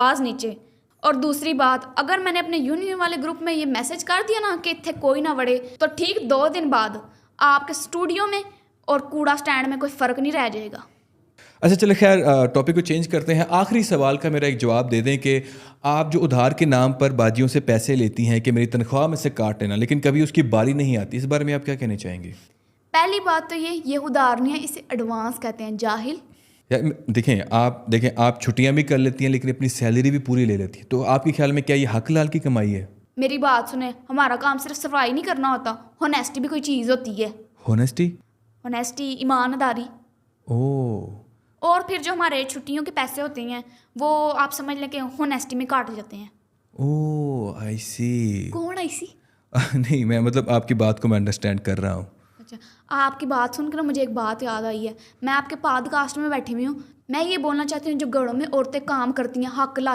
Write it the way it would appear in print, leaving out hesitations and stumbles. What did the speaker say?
آواز نیچے. اور دوسری بات, اگر میں نے اپنے یونین والے گروپ میں یہ میسج کر دیا نا کہ اتنے کوئی نہ وڑے, تو ٹھیک 2 دن بعد آپ کے اسٹوڈیو میں اور کوڑا اسٹینڈ میں کوئی فرق نہیں رہ جائے گا. اچھا چلے خیر, ٹاپک کو چینج کرتے ہیں. آخری سوال کا میرا ایک جواب دے دیں کہ آپ جو ادھار کے نام پر باجیوں سے پیسے لیتی ہیں کہ میری تنخواہ میں سے کاٹ لینا, لیکن کبھی اس کی باری نہیں آتی, اس بارے میں آپ کیا کہنا چاہیں گے؟ پہلی بات تو یہ ادھار نہیں ہے, اسے ایڈوانس کہتے ہیں, جاہل. دیکھیں آپ چھٹیاں بھی کر لیتی ہیں لیکن اپنی سیلری بھی پوری لے لیتی ہیں, تو آپ کے خیال میں کیا یہ حق لال کی کمائی ہے؟ میری بات سنیں, ہمارا کام صرف صفائی نہیں کرنا ہوتا, ہونیسٹی بھی کوئی چیز ہوتی ہے. ہونیسٹی, ایمانداری. اور پھر جو ہمارے چھٹیوں کے پیسے ہوتے ہیں وہ آپ سمجھ لیں کہ ہونیسٹی میں کاٹ جاتے ہیں. آئی سی. کون آئی سی؟ نہیں, میں مطلب آپ کی بات کو میں انڈرسٹینڈ کر رہا ہوں. اچھا, آپ کی بات سن کر مجھے ایک بات یاد آئی ہے. میں آپ کے پوڈ کاسٹ میں بیٹھی ہوئی ہوں, میں یہ بولنا چاہتی ہوں جو گھروں میں عورتیں کام کرتی ہیں حق لا